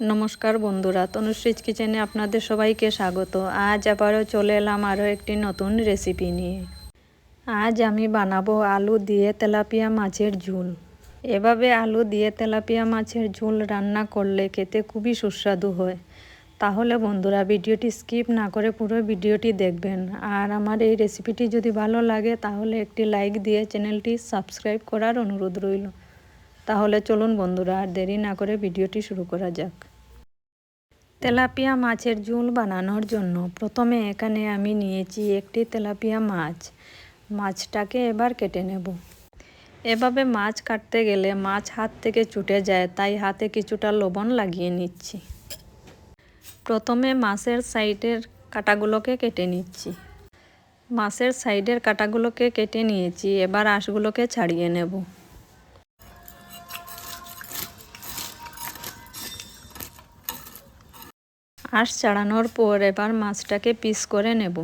নমস্কার বন্ধুরা, তনুশ্রীজ কিচেনে আপনাদের সবাইকে স্বাগত। আজ আবারও চলে এলাম আরও একটি নতুন রেসিপি নিয়ে। আজ আমি বানাবো আলু দিয়ে তেলাপিয়া মাছের ঝোল। এভাবে আলু দিয়ে তেলাপিয়া মাছের ঝোল রান্না করলে খেতে খুবই সুস্বাদু হয়। তাহলে বন্ধুরা ভিডিওটি স্কিপ না করে পুরো ভিডিওটি দেখবেন। আর আমার এই রেসিপিটি যদি ভালো লাগে তাহলে একটি লাইক দিয়ে চ্যানেলটি সাবস্ক্রাইব করার অনুরোধ রইল। তাহলে চলুন বন্ধুরা, আর দেরি না করে ভিডিওটি শুরু করা যাক। তেলাপিয়া মাছের ঝোল বানানোর জন্য প্রথমে এখানে আমি নিয়েছি একটি তেলাপিয়া মাছ। মাছটাকে এবার কেটে নেব। এভাবে মাছ কাটতে গেলে মাছ হাত থেকে ছুটে যায়, তাই হাতে কিছুটা লবণ লাগিয়ে নিচ্ছি। প্রথমে মাছের সাইডের কাঁটাগুলোকে কেটে নিচ্ছি। মাছের সাইডের কাঁটাগুলোকে কেটে নিয়েছি, এবার আঁশগুলোকে ছাড়িয়ে নেব। আঁশ ছাড়ানোর পর এবার মাছটাকে পিস করে নেব।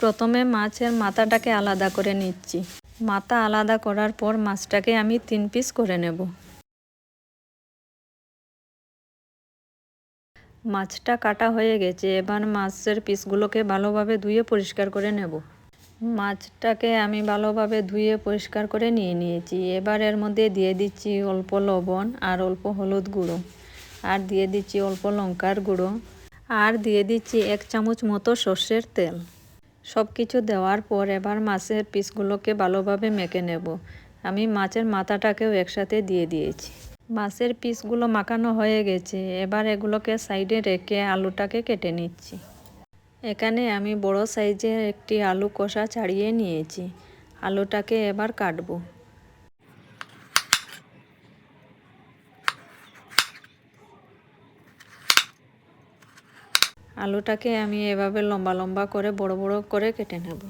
প্রথমে মাছের মাথাটাকে আলাদা করে নিচ্ছি। মাথা আলাদা করার পর মাছটাকে আমি 3 পিস করে নেব। মাছটা কাটা হয়ে গেছে, এবার মাছের পিসগুলোকে ভালোভাবে ধুয়ে পরিষ্কার করে নেব। মাছটাকে আমি ভালোভাবে ধুয়ে পরিষ্কার করে নিয়েছি। এবার এর মধ্যে দিয়ে দিচ্ছি অল্প লবণ আর অল্প হলুদ গুঁড়ো, আর দিয়ে দিচ্ছি অল্প লঙ্কার গুঁড়ো, আর দিয়ে দিচ্ছি 1 চামচ মতো সর্ষের তেল। সব কিছু দেওয়ার পর এবার মাছের পিসগুলোকে ভালোভাবে মেখে নেব। আমি মাছের মাথাটাকেও একসাথে দিয়ে দিয়েছি। মাছের পিসগুলো মাখানো হয়ে গেছে, এবার এগুলোকে সাইডে রেখে আলুটাকে কেটে নিচ্ছি। এখানে আমি বড় সাইজের একটি আলু কষা ছাড়িয়ে নিয়েছি। আলুটাকে এবার কাটবো। আলুটাকে আমি এভাবে লম্বা লম্বা করে বড় বড় করে কেটে নেব।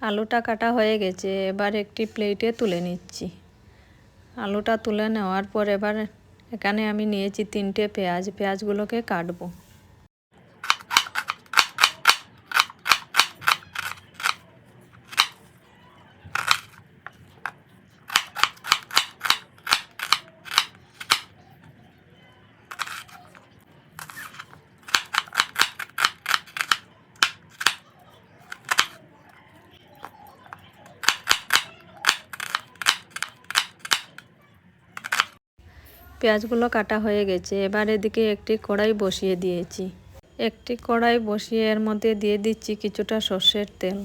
আলুটা কাটা হয়ে গেছে, এবার একটি প্লেটে তুলে নিচ্ছি। আলুটা তুলে নেওয়ার পর এবার এখানে আমি নিয়েছি 3টে পেঁয়াজ। পেঁয়াজগুলোকে কাটবো। পেঁয়াজগুলো কাটা হয়ে গেছে, এবার এদিকে একটি কড়াই বসিয়ে দিয়েছি। একটি কড়াই বসিয়ে এর মধ্যে দিয়ে দিচ্ছি কিছুটা সর্ষের তেল।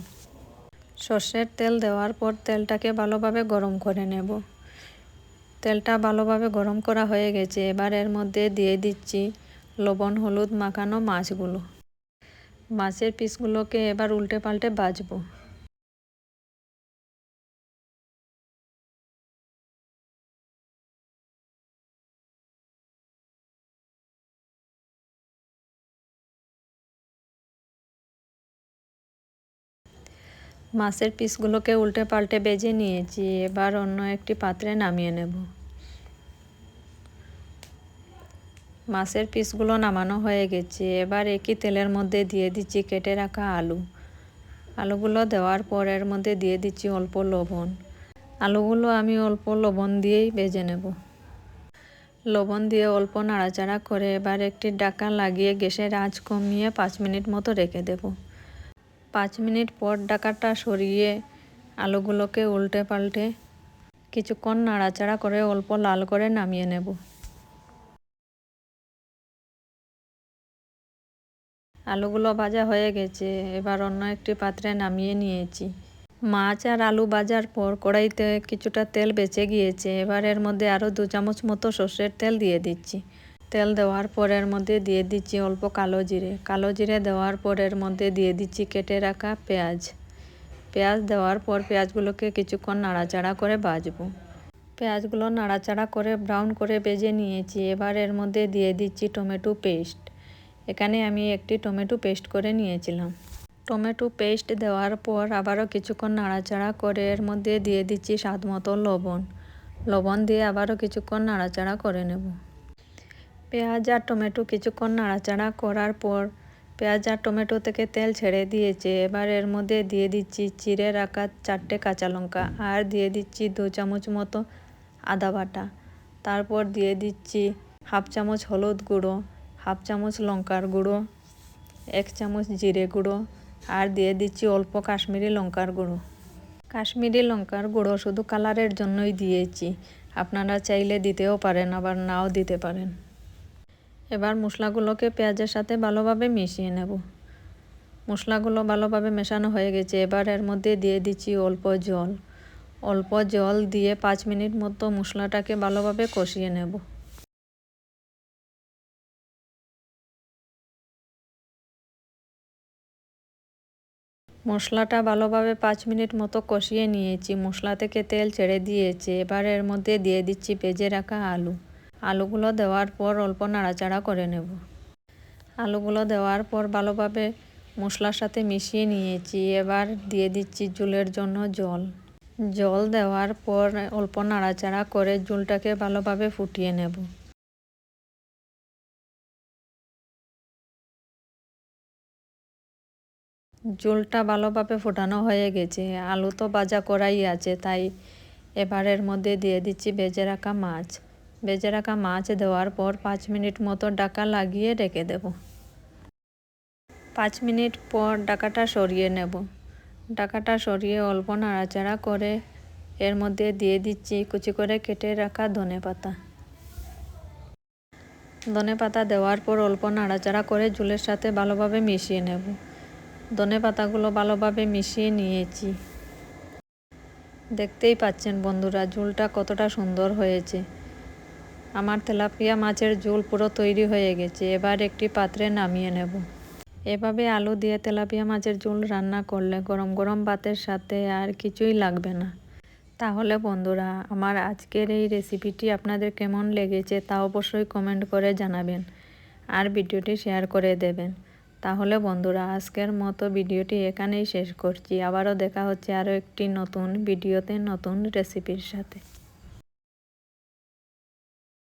সর্ষের তেল দেওয়ার পর তেলটাকে ভালোভাবে গরম করে নেব। তেলটা ভালোভাবে গরম করা হয়ে গেছে, এবার এর মধ্যে দিয়ে দিচ্ছি লবণ হলুদ মাখানো মাছগুলো। মাছের পিসগুলোকে এবার উল্টে পাল্টে ভাজবো। মাছের পিসগুলোকে উল্টে পাল্টে ভেজে নিয়েছি, এবার অন্য একটি পাত্রে নামিয়ে নেব। মাছের পিসগুলো নামানো হয়ে গেছে, এবার একই তেলের মধ্যে দিয়ে দিচ্ছি কেটে রাখা আলু। আলুগুলো দেওয়ার পর এর মধ্যে দিয়ে দিচ্ছি অল্প লবণ। আলুগুলো আমি অল্প লবণ দিয়েই ভেজে নেব। লবণ দিয়ে অল্প নাড়াচাড়া করে এবার একটি ঢাকা লাগিয়ে গ্যাসের আঁচ কমিয়ে 5 মিনিট মতো রেখে দেব। 5 মিনিট পর ঢাকাটা সরিয়ে আলুগুলোকে উল্টে পাল্টে কিছুক্ষণ নাড়াচাড়া করে অল্প লাল করে নামিয়ে নেব। আলুগুলো ভাজা হয়ে গেছে, এবার অন্য একটি পাত্রে নামিয়ে নিয়েছি। মাছ আর আলু ভাজার পর কড়াইতে কিছুটা তেল বেঁচে গিয়েছে, এবার এর মধ্যে আরও 2 চামচ মতো সর্ষের তেল দিয়ে দিচ্ছি। তেল দেওয়ার পর এর মধ্যে দিয়ে দিচ্ছি অল্প কালো জিরে। কালো জিরে দেওয়ার পর এর মধ্যে দিয়ে দিচ্ছি কেটে রাখা পেঁয়াজ। পেঁয়াজ দেওয়ার পর পেঁয়াজগুলোকে কিছুক্ষণ নাড়াচাড়া করে ভাজবো। পেঁয়াজগুলো নাড়াচাড়া করে ব্রাউন করে ভেজে নিয়েছি, এবার এর মধ্যে দিয়ে দিচ্ছি টমেটো পেস্ট। এখানে আমি একটি টমেটো পেস্ট করে নিয়েছিলাম। টমেটো পেস্ট দেওয়ার পর আবারও কিছুক্ষণ নাড়াচাড়া করে এর মধ্যে দিয়ে দিচ্ছি স্বাদ মতো লবণ। লবণ দিয়ে আবারও কিছুক্ষণ নাড়াচাড়া করে নেব। পেঁয়াজ আর টমেটো কিছুক্ষণ নাড়াচাড়া করার পর পেঁয়াজ আর টমেটো থেকে তেল ছেড়ে দিয়েছে। এবার এর মধ্যে দিয়ে দিচ্ছি চিড়ে রাখা 4টে কাঁচা লঙ্কা আর দিয়ে দিচ্ছি 2 চামচ মতো আদা বাটা। তারপর দিয়ে দিচ্ছি হাফ চামচ হলুদ গুঁড়ো, হাফ চামচ লঙ্কার গুঁড়ো, 1 চামচ জিরে গুঁড়ো আর দিয়ে দিচ্ছি অল্প কাশ্মীরি লঙ্কার গুঁড়ো। কাশ্মীরি লঙ্কার গুঁড়ো শুধু কালারের জন্যই দিয়েছি, আপনারা চাইলে দিতেও পারেন আবার নাও দিতে পারেন। এবার মশলাগুলোকে পেঁয়াজের সাথে ভালোভাবে মিশিয়ে নেব। মশলাগুলো ভালোভাবে মেশানো হয়ে গেছে। এবার এর মধ্যে দিয়ে দিচ্ছি অল্প জল দিয়ে 5 মিনিট মতো মশলাটাকে ভালোভাবে কষিয়ে নেব। মশলাটা ভালোভাবে 5 মিনিট মতো কষিয়ে নিয়েছি। মশলা থেকে তেল ছেড়ে দিয়েছে। এবার এর মধ্যে দিয়ে দিচ্ছি ভেজে রাখা আলুগুলো দেওয়ার পর অল্প নাড়াচাড়া করে নেব। আলুগুলো দেওয়ার পর ভালোভাবে মশলার সাথে মিশিয়ে নিয়েছি। এবার দিয়ে দিচ্ছি ঝোলের জন্য জল দেওয়ার পর অল্প নাড়াচাড়া করে ঝোলটাকে ভালোভাবে ফুটিয়ে নেব। ঝোলটা ভালোভাবে ফোটানো হয়ে গেছে। আলু তো ভাজা করাই আছে, তাই এবারের মধ্যে দিয়ে দিচ্ছি ভেজে রাখা মাছ দেওয়ার পর 5 মিনিট মতো ঢাকা লাগিয়ে রেখে দেব। 5 মিনিট পর ঢাকাটা সরিয়ে নেব। ঢাকাটা সরিয়ে অল্প নাড়াচাড়া করে এর মধ্যে দিয়ে দিচ্ছি কুচি করে কেটে রাখা ধনেপাতা দেওয়ার পর অল্প নাড়াচাড়া করে ঝোলের সাথে ভালোভাবে মিশিয়ে নেব। ধনেপাতাগুলো ভালোভাবে মিশিয়ে নিয়েছি। দেখতেই পাচ্ছেন বন্ধুরা ঝোলটা কতটা সুন্দর হয়েছে। আমার তেলাপিয়া মাছের ঝোল পুরো তৈরি হয়ে গেছে। এবার একটি পাত্রে নামিয়ে নেব। এভাবে আলু দিয়ে তেলাপিয়া মাছের ঝোল রান্না করলে গরম গরম ভাতের সাথে আর কিছুই লাগবে না। তাহলে বন্ধুরা আমার আজকের এই রেসিপিটি আপনাদের কেমন লেগেছে তা অবশ্যই কমেন্ট করে জানাবেন আর ভিডিওটি শেয়ার করে দেবেন। তাহলে বন্ধুরা আজকের মতো ভিডিওটি এখানেই শেষ করছি। আবারও দেখা হচ্ছে আরও একটি নতুন ভিডিওতে নতুন রেসিপির সাথে।